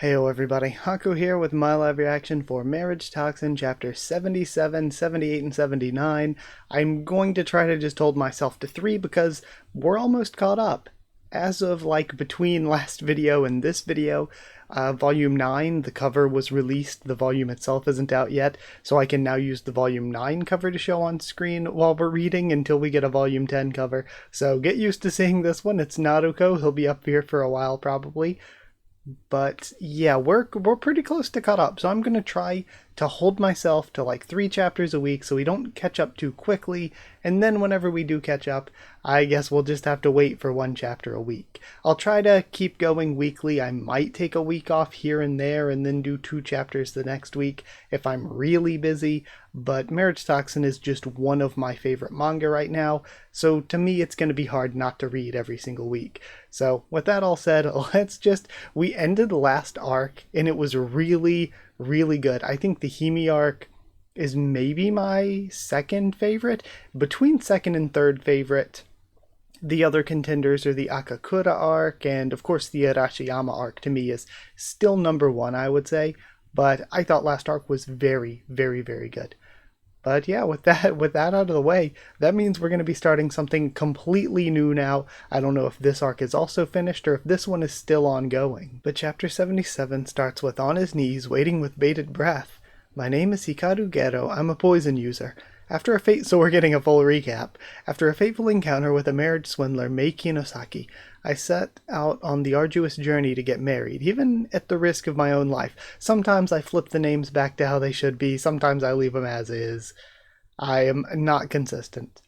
Heyo everybody, Haku here with my live reaction for Marriage Toxin Chapter 77, 78, and 79. I'm going to try to just hold myself to 3 because we're almost caught up. As of between last video and this video, Volume 9, the cover was released, the volume itself isn't out yet, so I can now use the Volume 9 cover to show on screen while we're reading until we get a Volume 10 cover. So get used to seeing this one. It's Naruko, he'll be up here for a while probably. But yeah, we're pretty close to caught up, so I'm going to try to hold myself to 3 chapters a week so we don't catch up too quickly, and then whenever we do catch up, I guess we'll just have to wait for 1 chapter a week. I'll try to keep going weekly. I might take a week off here and there and then do 2 chapters the next week if I'm really busy, but Marriage Toxin is just one of my favorite manga right now, so to me it's going to be hard not to read every single week. So with that all said, we ended the last arc and it was really good. I think the Hime arc is maybe my second favorite. Between second and third favorite, the other contenders are the Akakura arc, and of course the Arashiyama arc to me is still number 1, I would say. But I thought last arc was very good. But yeah, with that out of the way, that means we're going to be starting something completely new now. I don't know if this arc is also finished or if this one is still ongoing. But chapter 77 starts with on his knees, waiting with bated breath. My name is Hikaru Gero, I'm a poison user. So we're getting a full recap. After a fateful encounter with a marriage swindler, Mei Kinosaki, I set out on the arduous journey to get married, even at the risk of my own life. Sometimes I flip the names back to how they should be, sometimes I leave them as is. I am not consistent.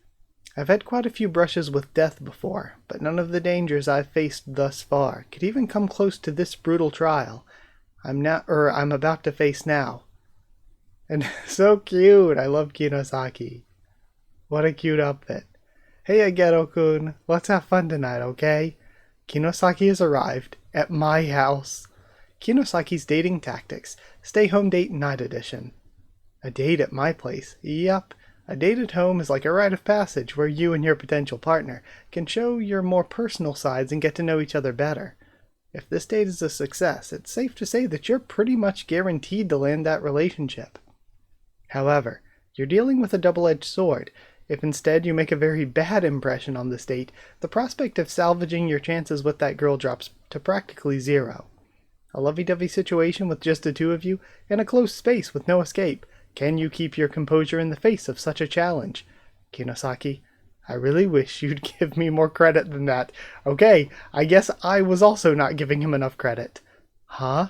I've had quite a few brushes with death before, but none of the dangers I've faced thus far could even come close to this brutal trial I'm about to face now. And so cute! I love Kinosaki. What a cute outfit. Hey Agero-kun, let's have fun tonight, okay? Kinosaki has arrived at my house. Kinosaki's dating tactics. Stay home date night edition. A date at my place? Yup. A date at home is like a rite of passage where you and your potential partner can show your more personal sides and get to know each other better. If this date is a success, it's safe to say that you're pretty much guaranteed to land that relationship. However, you're dealing with a double-edged sword. If instead you make a very bad impression on this date, the prospect of salvaging your chances with that girl drops to practically 0. A lovey-dovey situation with just the 2 of you, in a closed space with no escape. Can you keep your composure in the face of such a challenge? Kinosaki, I really wish you'd give me more credit than that. Okay, I guess I was also not giving him enough credit. Huh?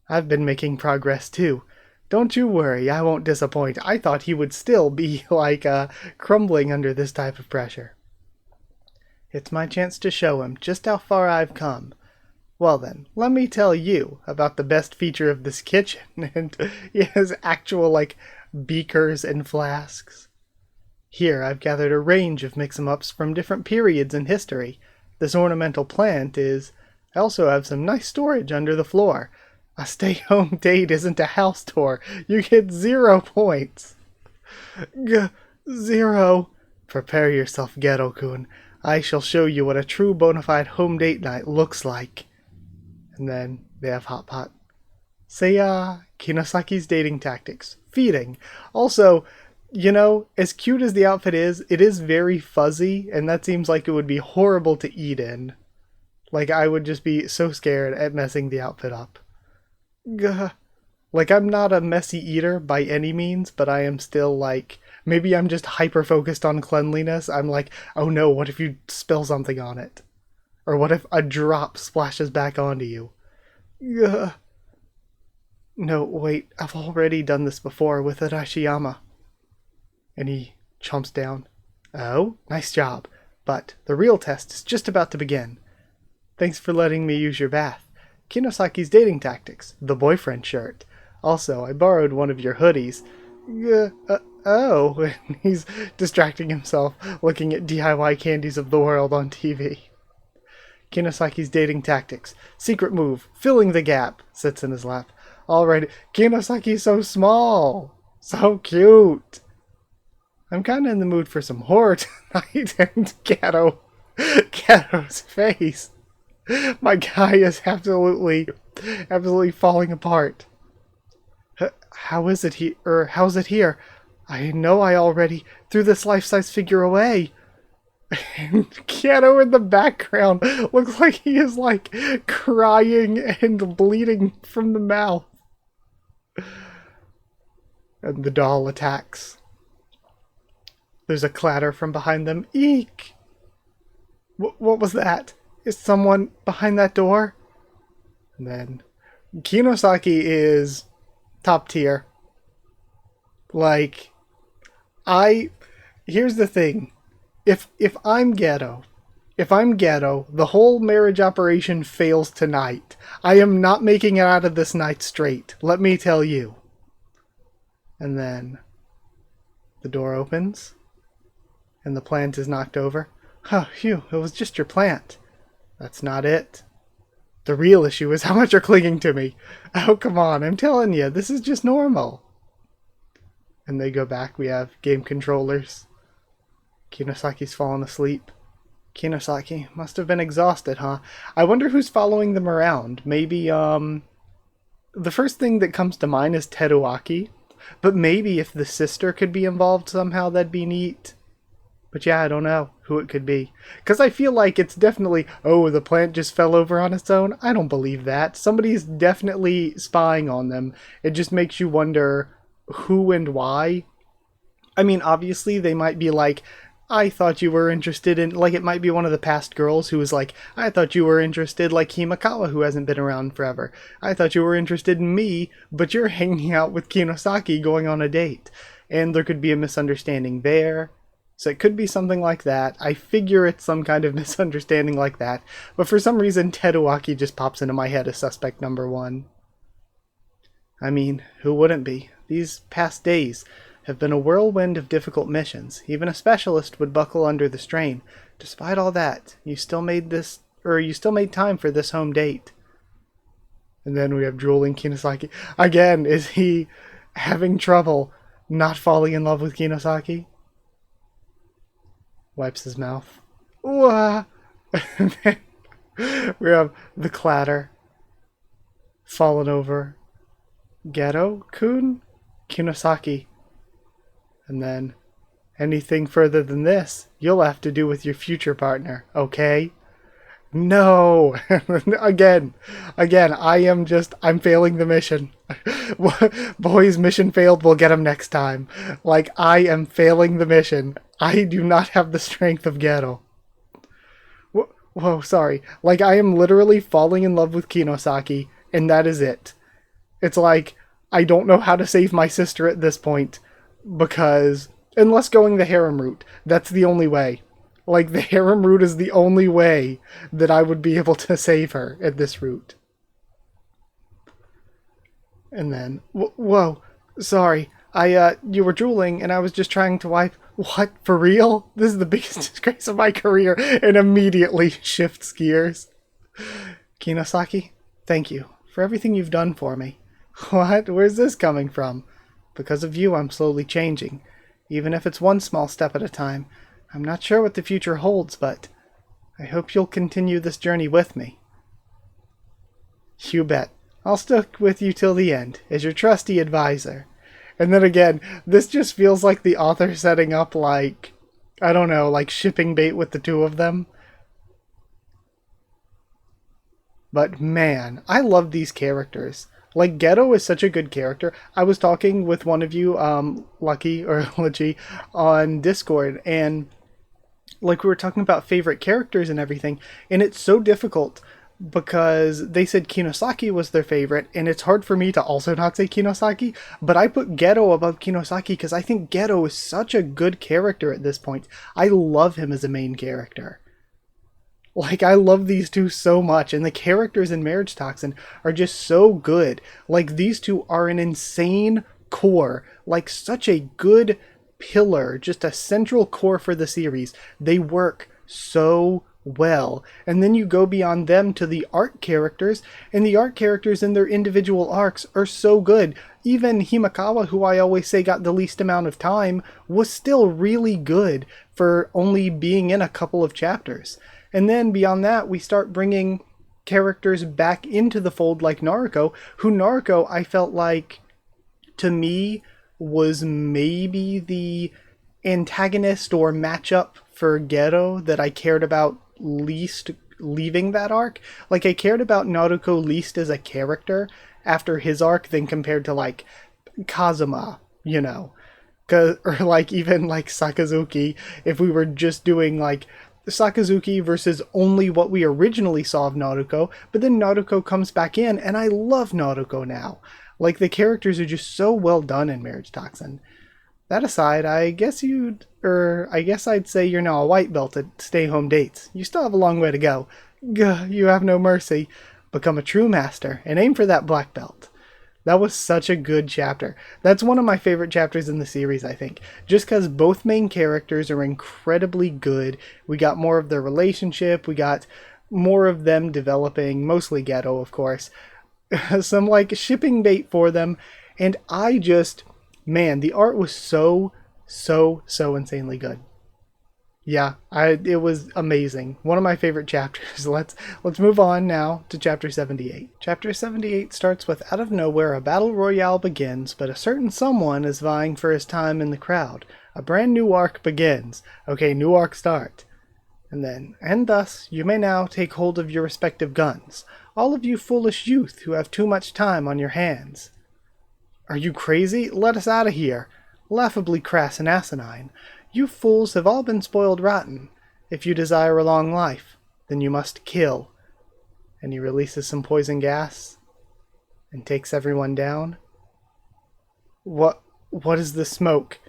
I've been making progress too. Don't you worry, I won't disappoint. I thought he would still be, crumbling under this type of pressure. It's my chance to show him just how far I've come. Well then, let me tell you about the best feature of this kitchen, and he has actual, beakers and flasks. Here I've gathered a range of mix-em-ups from different periods in history. This ornamental plant is... I also have some nice storage under the floor. A stay-home date isn't a house tour. You get 0 points. 0. Prepare yourself, Gero-kun. I shall show you what a true bona fide home date night looks like. And then they have hot pot. Seiya, Kinosaki's dating tactics. Feeding. Also, as cute as the outfit is, it is very fuzzy, and that seems like it would be horrible to eat in. I would just be so scared at messing the outfit up. I'm not a messy eater by any means, but I am still maybe I'm just hyper-focused on cleanliness. I'm oh no, what if you spill something on it? Or what if a drop splashes back onto you? No, wait, I've already done this before with Arashiyama. And he chomps down. Oh, nice job. But the real test is just about to begin. Thanks for letting me use your bath. Kinosaki's dating tactics, the boyfriend shirt. Also, I borrowed one of your hoodies. Oh, and he's distracting himself looking at DIY candies of the world on TV. Kinosaki's dating tactics, secret move, filling the gap, sits in his lap. Alright, Kinosaki's so small, so cute. I'm kinda in the mood for some horror tonight, and Gero's face. My guy is absolutely absolutely falling apart. How is it how's it here? I know I already threw this life-size figure away. And Keanu in the background looks like he is like crying and bleeding from the mouth. And the doll attacks. There's a clatter from behind them. Eek! What was that? Is someone behind that door? And then Kinosaki is top tier. Like, here's the thing. If I'm Ghetto, the whole marriage operation fails tonight. I am not making it out of this night straight, let me tell you. And then the door opens, and the plant is knocked over. Oh, phew, it was just your plant. That's not it. The real issue is how much you're clinging to me. Oh, come on, I'm telling you, this is just normal. And they go back, we have game controllers. Kinosaki's fallen asleep. Kinosaki must have been exhausted, huh? I wonder who's following them around. Maybe, the first thing that comes to mind is Teruaki. But maybe if the sister could be involved somehow, that'd be neat. But yeah, I don't know who it could be. Because I feel like it's definitely, oh, the plant just fell over on its own. I don't believe that. Somebody's definitely spying on them. It just makes you wonder who and why. I mean, obviously, they might be like, I thought you were interested in, like, it might be one of the past girls who was like, I thought you were interested, like Himakawa, who hasn't been around forever. I thought you were interested in me, but you're hanging out with Kinosaki going on a date. And there could be a misunderstanding there. So it could be something like that. I figure it's some kind of misunderstanding like that. But for some reason, Teruaki just pops into my head as suspect number one. I mean, who wouldn't be? These past days have been a whirlwind of difficult missions. Even a specialist would buckle under the strain. Despite all that, you still made time for this home date. And then we have drooling Kinosaki. Again, is he having trouble not falling in love with Kinosaki? Wipes his mouth. Wah! And then we have the clatter. Fallen over. Ghetto-kun? Kinosaki. And then, anything further than this, you'll have to do with your future partner, okay? No! Again, I'm failing the mission. Boys, mission failed, we'll get him next time. Like, I am failing the mission. I do not have the strength of Ghetto. Whoa, sorry. Like, I am literally falling in love with Kinosaki, and that is it. It's like, I don't know how to save my sister at this point, because, unless going the harem route, that's the only way. Like, the harem route is the only way that I would be able to save her at this route. And then, whoa, sorry, you were drooling and I was just trying to wipe. What, for real? This is the biggest disgrace of my career, and immediately shifts gears. Kinosaki, thank you for everything you've done for me. What? Where's this coming from? Because of you, I'm slowly changing. Even if it's one small step at a time. I'm not sure what the future holds, but I hope you'll continue this journey with me. You bet. I'll stick with you till the end, as your trusty advisor. And then again, this just feels like the author setting up, like, I don't know, like shipping bait with the two of them. But man, I love these characters. Like, Ghetto is such a good character. I was talking with one of you, Lucky, or Lucky, on Discord, and like we were talking about favorite characters and everything, and it's so difficult because they said Kinosaki was their favorite, and it's hard for me to also not say Kinosaki, but I put Ghetto above Kinosaki because I think Ghetto is such a good character at this point. I love him as a main character. Like, I love these two so much, and the characters in Marriage Toxin are just so good. Like, these two are an insane core, like such a good pillar, just a central core for the series. They work so well. And then you go beyond them to the art characters, and the art characters in their individual arcs are so good. Even Himakawa, who I always say got the least amount of time, was still really good for only being in a couple of chapters. And then beyond that, we start bringing characters back into the fold like Naruto, who Naruto I felt like, to me, was maybe the antagonist or matchup for Gero that I cared about least leaving that arc. Like, I cared about Naruto least as a character after his arc than compared to, like, Kazuma, you know. Or, like, even, like, Sakazuki, if we were just doing, like, Sakazuki versus only what we originally saw of Naruto, but then Naruto comes back in, and I love Naruto now. Like, the characters are just so well done in Marriage Toxin. That aside, I guess I'd say you're now a white belt at stay home dates. You still have a long way to go. Gah, you have no mercy. Become a true master and aim for that black belt. That was such a good chapter. That's one of my favorite chapters in the series, I think. Just because both main characters are incredibly good. We got more of their relationship. We got more of them developing, mostly Geto, of course. Some, like, shipping bait for them. And man, the art was so insanely good. Yeah, it was amazing. One of my favorite chapters. Let's move on now to chapter 78. Chapter 78 starts with, out of nowhere, a battle royale begins, but a certain someone is vying for his time in the crowd. A brand new arc begins. Okay, new arc start. And thus, you may now take hold of your respective guns. All of you foolish youth who have too much time on your hands. Are you crazy? Let us out of here. Laughably crass and asinine. You fools have all been spoiled rotten. If you desire a long life, then you must kill. And he releases some poison gas and takes everyone down. What is the smoke?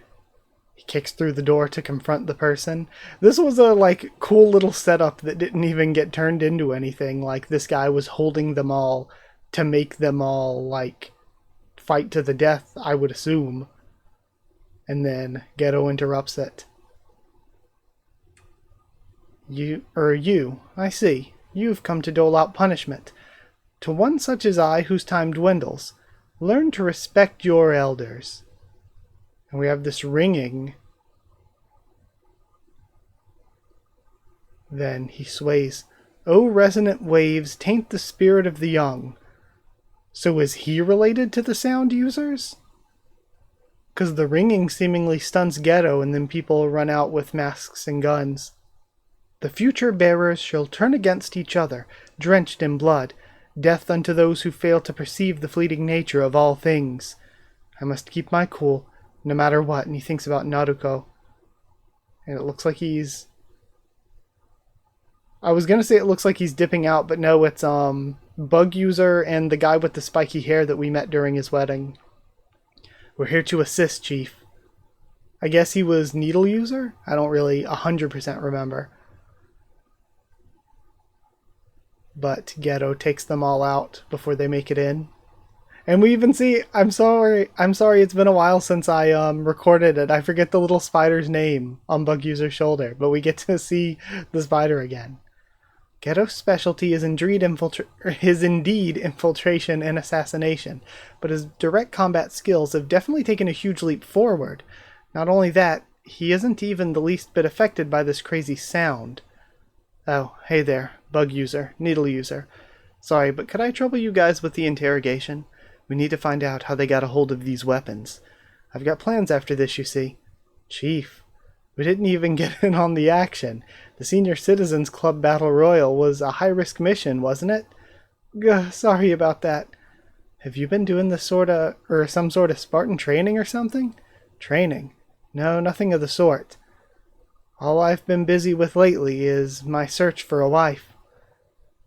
He kicks through the door to confront the person. This was a, like, cool little setup that didn't even get turned into anything. Like, this guy was holding them all to make them all, like, fight to the death, I would assume. And then Geto interrupts it. You, I see. You've come to dole out punishment. To one such as I, whose time dwindles, learn to respect your elders. And we have this ringing. Then he sways. O resonant waves, taint the spirit of the young. So is he related to the sound users? Because the ringing seemingly stuns Geto, and then people run out with masks and guns. The future bearers shall turn against each other, drenched in blood. Death unto those who fail to perceive the fleeting nature of all things. I must keep my cool, no matter what. And he thinks about Naruto. And it looks like he's... I was going to say it looks like he's dipping out, but no, it's Bug User and the guy with the spiky hair that we met during his wedding. We're here to assist, Chief. I guess he was Needle User? I don't really 100% remember. But Geto takes them all out before they make it in. And we even see, I'm sorry, it's been a while since I recorded it. I forget the little spider's name on Bug User's shoulder, but we get to see the spider again. Geto's specialty is indeed infiltration and assassination, but his direct combat skills have definitely taken a huge leap forward. Not only that, he isn't even the least bit affected by this crazy sound. Oh, hey there, Bug User, Needle User. Sorry, but could I trouble you guys with the interrogation? We need to find out how they got a hold of these weapons. I've got plans after this, you see. Chief, we didn't even get in on the action. The Senior Citizens Club Battle Royal was a high-risk mission, wasn't it? Sorry about that. Have you been doing some sort of Spartan training or something? Training? No, nothing of the sort. All I've been busy with lately is my search for a wife.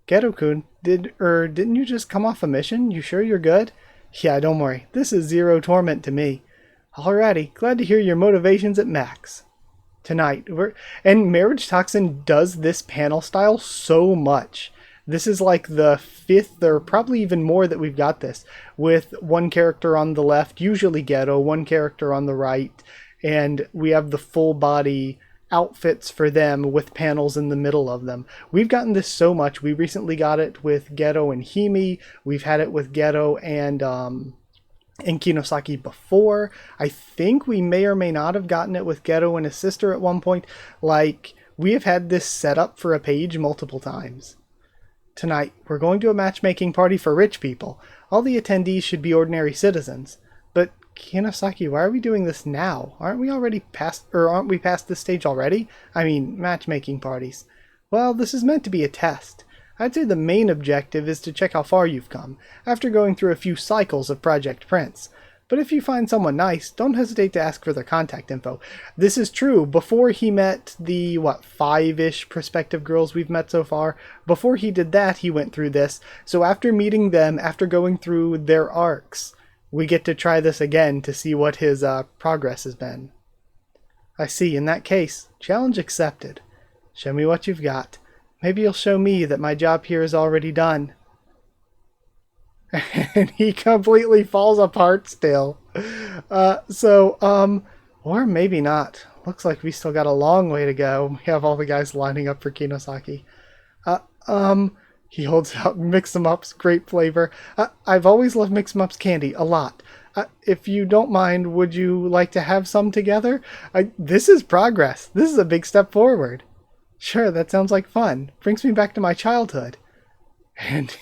Geto-kun, didn't you just come off a mission? You sure you're good? Yeah, don't worry. This is zero torment to me. Alrighty, glad to hear your motivation's at max. Tonight, and Marriage Toxin does this panel style so much. This is like the 5th, or probably even more, that we've got this, with one character on the left, usually Geto, one character on the right, and we have the full body outfits for them with panels in the middle of them. We've gotten this so much. We recently got it with Geto and Himi. We've had it with Geto and Kinosaki before. I think we may or may not have gotten it with Geto and his sister at one point. Like, we have had this set up for a page multiple times. Tonight, we're going to a matchmaking party for rich people. All the attendees should be ordinary citizens. But, Kinosaki, why are we doing this now? Aren't we past this stage already? I mean, matchmaking parties. Well, this is meant to be a test. I'd say the main objective is to check how far you've come, after going through a few cycles of Project Prince. But if you find someone nice, don't hesitate to ask for their contact info. This is true before he met the, 5-ish prospective girls we've met so far. Before he did that, he went through this. So after meeting them, after going through their arcs, we get to try this again to see what his progress has been. I see. In that case, challenge accepted. Show me what you've got. Maybe you'll show me that my job here is already done. And he completely falls apart still. Or maybe not. Looks like we still got a long way to go. We have all the guys lining up for Kinosaki. He holds out Mix 'em Ups, great flavor. I've always loved Mix 'em Ups candy, a lot. If you don't mind, would you like to have some together? This is progress. This is a big step forward. Sure, that sounds like fun. Brings me back to my childhood. And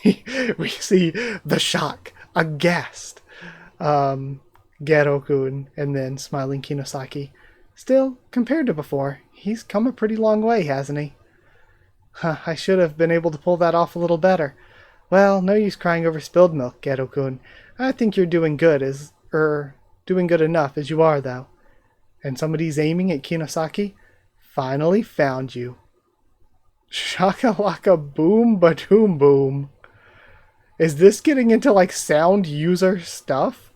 we see the shock, aghast, Gero-kun, and then smiling Kinosaki. Still, compared to before, he's come a pretty long way, hasn't he? I should have been able to pull that off a little better. Well, no use crying over spilled milk, Gero-kun. I think you're doing good doing good enough as you are, though. And somebody's aiming at Kinosaki? Finally found you. Shaka-laka boom ba-doom boom. Is this getting into like sound user stuff?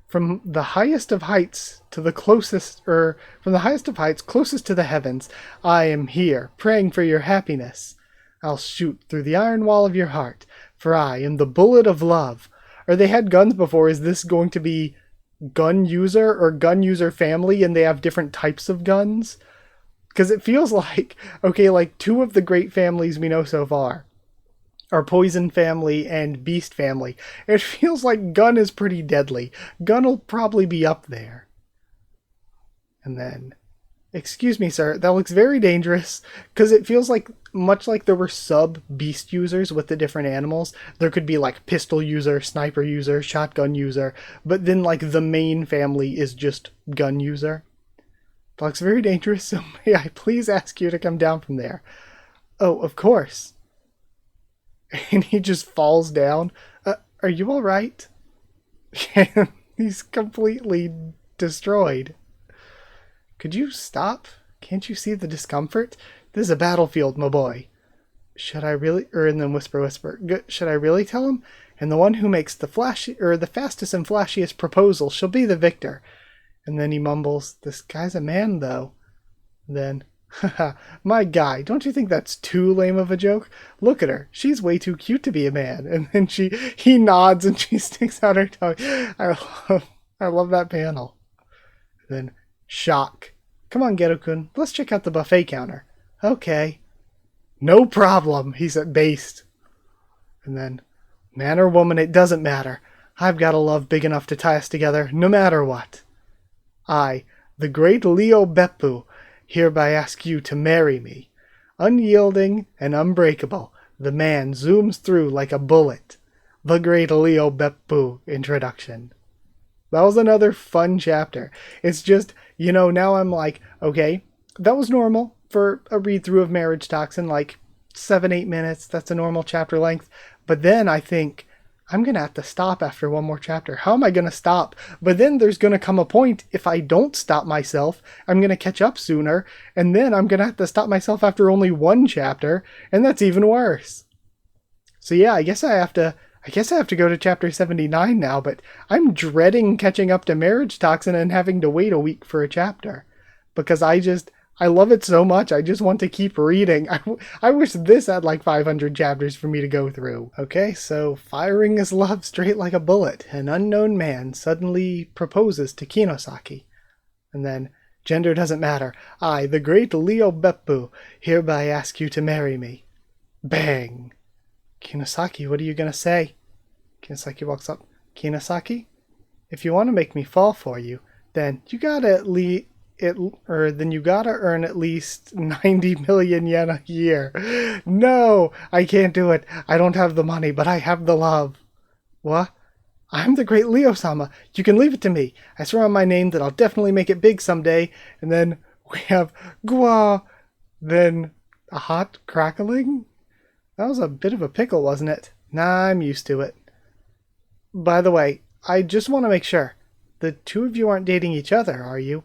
From the highest of heights to the closest, from the highest of heights closest to the heavens, I am here, praying for your happiness. I'll shoot through the iron wall of your heart, for I am the bullet of love. Or they had guns before, is this going to be gun user or gun user family and they have different types of guns? Because it feels like, okay, like 2 of the great families we know so far are Poison Family and Beast Family. It feels like Gun is pretty deadly. Gun will probably be up there. And then, excuse me, sir, that looks very dangerous. Because it feels like, much like there were sub-beast users with the different animals, there could be like pistol user, sniper user, shotgun user, but then like the main family is just gun user. That looks very dangerous, so may I please ask you to come down from there? Oh, of course. And he just falls down. Are you alright? He's completely destroyed. Could you stop? Can't you see the discomfort? This is a battlefield, my boy. Should I really? And then whisper. Should I really tell him? And the one who makes the fastest and flashiest proposal shall be the victor. And then he mumbles, this guy's a man, though. Then, haha, my guy, don't you think that's too lame of a joke? Look at her. She's way too cute to be a man. And then he nods and she sticks out her tongue. I love that panel. Then, shock. Come on, Gero-kun, let's check out the buffet counter. Okay. No problem, he said, based. And then, man or woman, it doesn't matter. I've got a love big enough to tie us together, no matter what. I, the great Leo Beppu, hereby ask you to marry me. Unyielding and unbreakable, the man zooms through like a bullet. The great Leo Beppu introduction. That was another fun chapter. It's just, now I'm like, okay, that was normal for a read-through of Marriage-Toxin, like 7-8 minutes. That's a normal chapter length. But then I think, I'm going to have to stop after one more chapter. How am I going to stop? But then there's going to come a point, if I don't stop myself, I'm going to catch up sooner, and then I'm going to have to stop myself after only one chapter, and that's even worse. So yeah, I guess I have to go to chapter 79 now, but I'm dreading catching up to Marriage-Toxin and having to wait a week for a chapter. Because I love it so much, I just want to keep reading. I wish this had like 500 chapters for me to go through. Okay, so firing his love straight like a bullet, an unknown man suddenly proposes to Kinosaki. And then, gender doesn't matter. I, the great Leo Beppu, hereby ask you to marry me. Bang! Kinosaki, what are you gonna say? Kinosaki walks up. Kinosaki? If you want to make me fall for you, then you gotta then you gotta earn at least 90 million yen a year. No, I can't do it. I don't have the money, but I have the love. What? I'm the great Leo-sama. You can leave it to me. I swear on my name that I'll definitely make it big someday. And then we have Gua. Then a hot crackling? That was a bit of a pickle, wasn't it? Nah, I'm used to it. By the way, I just want to make sure. The two of you aren't dating each other, are you?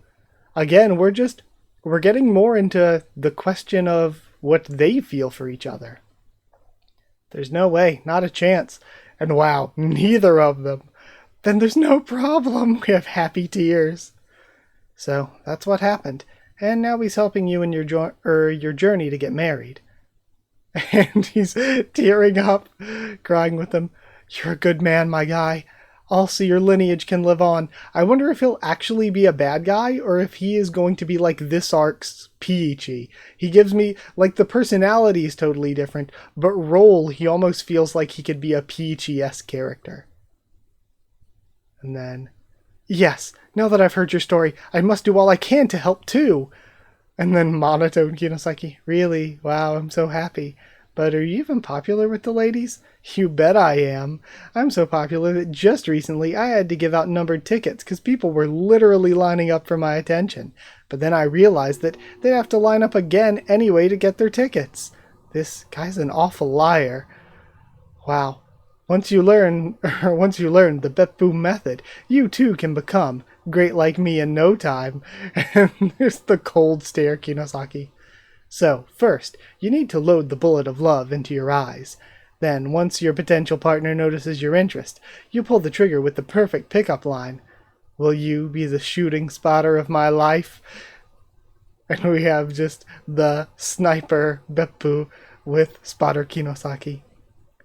Again, we're getting more into the question of what they feel for each other. There's no way, not a chance. And wow, neither of them. Then there's no problem. We have happy tears. So that's what happened. And now he's helping you in your journey to get married. And he's tearing up, crying with him. You're a good man, my guy. Also, your lineage can live on. I wonder if he'll actually be a bad guy, or if he is going to be like this arc's Peachy. He gives me, like, the personality is totally different, but role, he almost feels like he could be a Peachy-esque character. And then, yes, now that I've heard your story, I must do all I can to help too. And then monotone Kinosaki, really? Wow, I'm so happy. But are you even popular with the ladies? You bet I am. I'm so popular that just recently I had to give out numbered tickets because people were literally lining up for my attention. But then I realized that they'd have to line up again anyway to get their tickets. This guy's an awful liar. Wow. Once you learn the Beppu method, you too can become great like me in no time. And there's the cold stare, Kinosaki. So, first, you need to load the bullet of love into your eyes. Then, once your potential partner notices your interest, you pull the trigger with the perfect pickup line. Will you be the shooting spotter of my life? And we have just the sniper Beppu with spotter Kinosaki.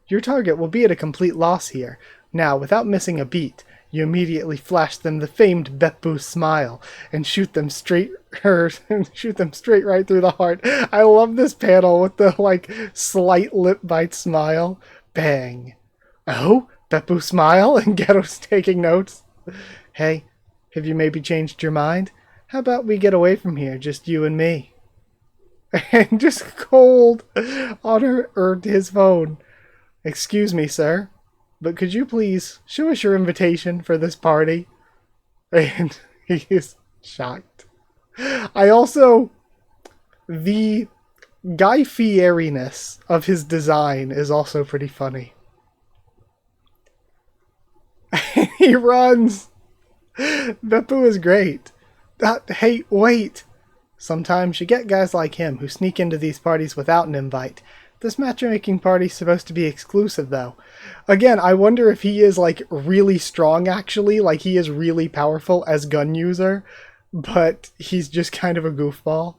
Your target will be at a complete loss here. Now, without missing a beat, you immediately flash them the famed Beppu smile and shoot them straight right through the heart. I love this panel with the slight lip bite smile. Bang. Oh, Beppu smile, and Geto's taking notes. Hey, have you maybe changed your mind? How about we get away from here, just you and me? And just cold on his phone. Excuse me, sir, but could you please show us your invitation for this party? And he is shocked. The Guy Fieri-ness of his design is also pretty funny. He runs. Beppu is great. Hey, wait. Sometimes you get guys like him who sneak into these parties without an invite. This matchmaking party's supposed to be exclusive, though. Again, I wonder if he is, really strong, actually. Like, he is really powerful as gun user, but he's just kind of a goofball.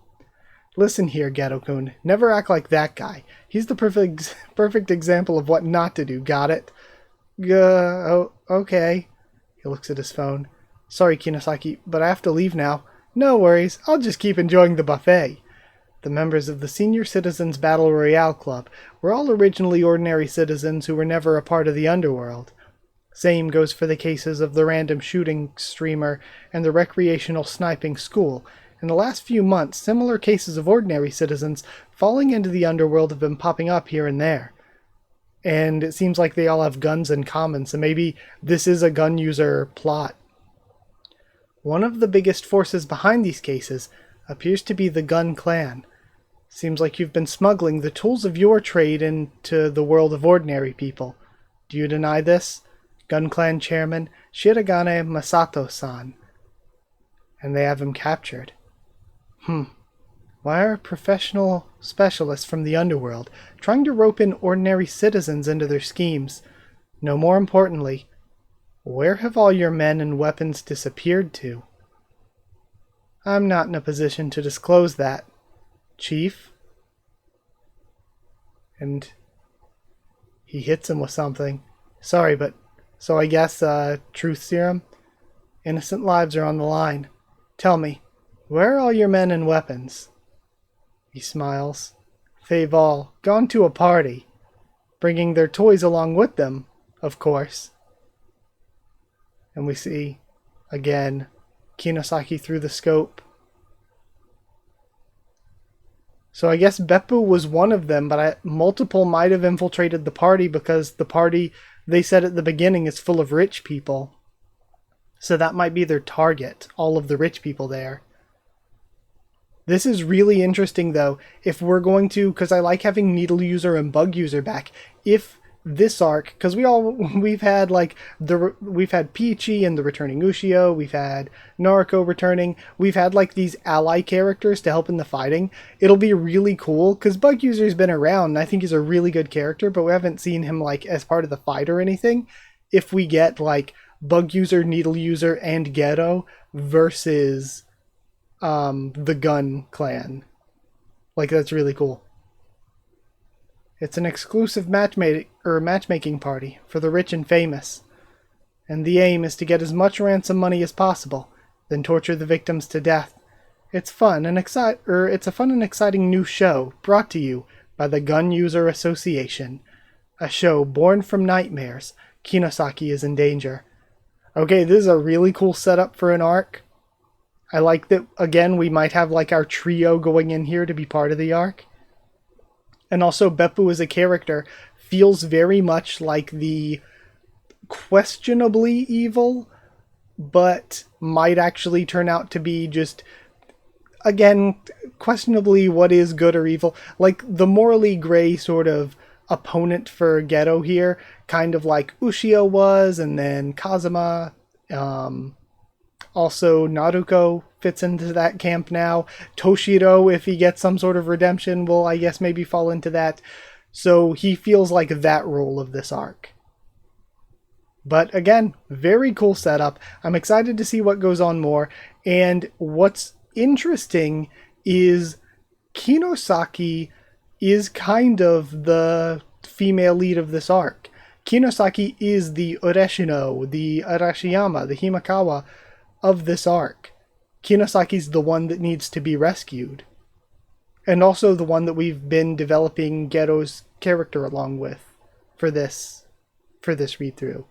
Listen here, Geto-kun. Never act like that guy. He's the perfect example of what not to do, got it? Oh, okay. He looks at his phone. Sorry, Kinosaki, but I have to leave now. No worries, I'll just keep enjoying the buffet. The members of the Senior Citizens Battle Royale Club were all originally ordinary citizens who were never a part of the underworld. Same goes for the cases of the random shooting streamer and the recreational sniping school. In the last few months, similar cases of ordinary citizens falling into the underworld have been popping up here and there. And it seems like they all have guns in common, so maybe this is a gun user plot. One of the biggest forces behind these cases appears to be the Gun Clan. Seems like you've been smuggling the tools of your trade into the world of ordinary people. Do you deny this? Gun Clan Chairman Shiragane Masato-san. And they have him captured. Why are professional specialists from the underworld trying to rope in ordinary citizens into their schemes? No more importantly, where have all your men and weapons disappeared to? I'm not in a position to disclose that, Chief. And he hits him with something. Sorry, but... So I guess, truth serum? Innocent lives are on the line. Tell me, where are all your men and weapons? He smiles. They've all gone to a party. Bringing their toys along with them, of course. And we see, again, Kinosaki through the scope, So I guess Beppu was one of them, but multiple might have infiltrated the party because the party, they said at the beginning, is full of rich people. So that might be their target, all of the rich people there. This is really interesting, though, if we're going to, because I like having Needle User and Bug User back. If this arc, because we've had Peachy and the returning Ushio, we've had Naruko returning, we've had like these ally characters to help in the fighting. It'll be really cool because Bug User's been around and I think he's a really good character, but we haven't seen him like as part of the fight or anything. If we get like Bug User, Needle User, and Ghetto versus the Gun Clan, like that's really cool. It's an exclusive matchmaking party for the rich and famous, and the aim is to get as much ransom money as possible, then torture the victims to death. It's fun and it's a fun and exciting new show brought to you by the Gun User Association. A show born from nightmares. Kinosaki is in danger. Okay, this is a really cool setup for an arc. I like that, again, we might have like our trio going in here to be part of the arc. And also Beppu as a character feels very much like the questionably evil, but might actually turn out to be just, again, questionably what is good or evil. Like the morally gray sort of opponent for Ghetto here, kind of like Ushio was, and then Kazuma, also Naruko fits into that camp now. Toshiro, if he gets some sort of redemption, will, I guess, maybe fall into that. So he feels like that role of this arc. But again, very cool setup. I'm excited to see what goes on more. And what's interesting is Kinosaki is kind of the female lead of this arc. Kinosaki is the Ureshino, the Arashiyama, the Himakawa of this arc. Kinosaki's the one that needs to be rescued. And also the one that we've been developing Ghetto's character along with for this read through.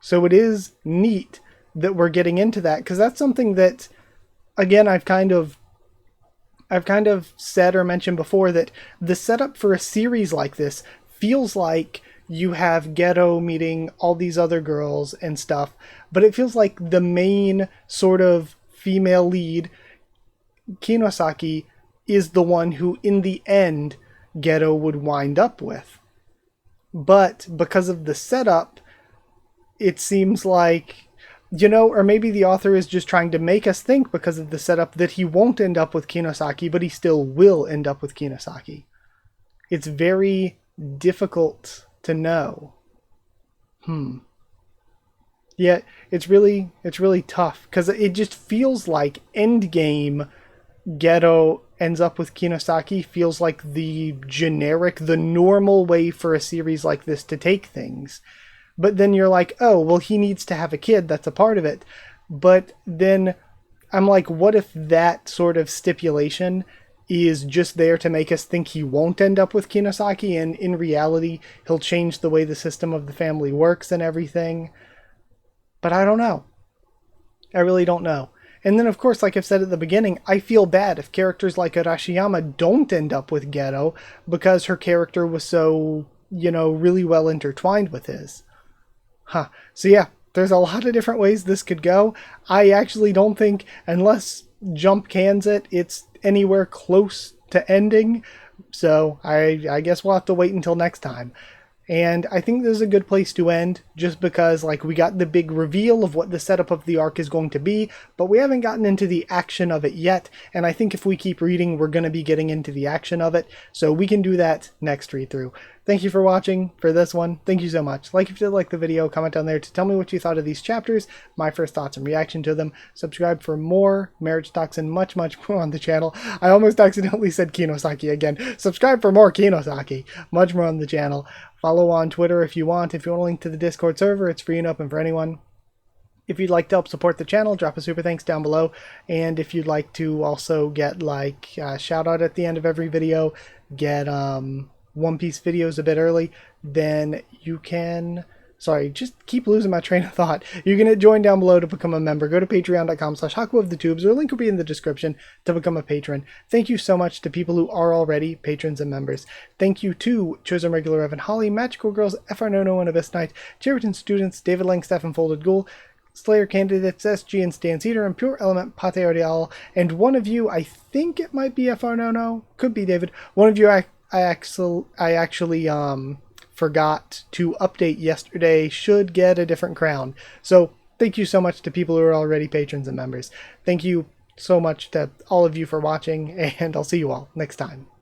So it is neat that we're getting into that, because that's something that, again, I've kind of said or mentioned before, that the setup for a series like this feels like you have Ghetto meeting all these other girls and stuff, but it feels like the main sort of female lead, Kinosaki, is the one who, in the end, Ghetto would wind up with. But because of the setup, it seems like, or maybe the author is just trying to make us think, because of the setup, that he won't end up with Kinosaki, but he still will end up with Kinosaki. It's very difficult to know. Yeah, it's really tough, because it just feels like endgame Ghetto ends up with Kinosaki feels like the normal way for a series like this to take things. But then you're like, oh, well, he needs to have a kid, that's a part of it. But then I'm like, what if that sort of stipulation is just there to make us think he won't end up with Kinosaki, and in reality, he'll change the way the system of the family works and everything? But I don't know. I really don't know. And then, of course, like I've said at the beginning, I feel bad if characters like Arashiyama don't end up with Ghetto, because her character was so, really well intertwined with his. So yeah, there's a lot of different ways this could go. I actually don't think, unless Jump cans it, it's anywhere close to ending. So I guess we'll have to wait until next time. And I think this is a good place to end, just because we got the big reveal of what the setup of the arc is going to be, but we haven't gotten into the action of it yet, and I think if we keep reading, we're going to be getting into the action of it, so we can do that next read through. Thank you for watching for this one. Thank you so much. If you did like the video, comment down there to tell me what you thought of these chapters, my first thoughts and reaction to them. Subscribe for more MARRIAGETOXIN, much more on the channel. I almost accidentally said Kinosaki again. Subscribe for more Kinosaki, much more on the channel. Follow on Twitter if you want. If you want a link to the Discord server, it's free and open for anyone. If you'd like to help support the channel, drop a super thanks down below. And if you'd like to also get a shout out at the end of every video, get One Piece videos a bit early, then you can Sorry, just keep losing my train of thought. You're going to join down below to become a member. Go to patreon.com/Haku of the Tubes, or link will be in the description to become a patron. Thank you so much to people who are already patrons and members. Thank you to Chosen Regular Evan Holly, Magical Girls, FR Nono and Abyss Knight, Cheriton Students, David Langstaff and Folded Ghoul, Slayer Candidates, SG and Stan Cedar, and Pure Element Pate Ardial. And one of you, I think it might be FR Nono, could be David. One of you I actually forgot to update yesterday, should get a different crown. So thank you so much to people who are already patrons and members. Thank you so much to all of you for watching, and I'll see you all next time.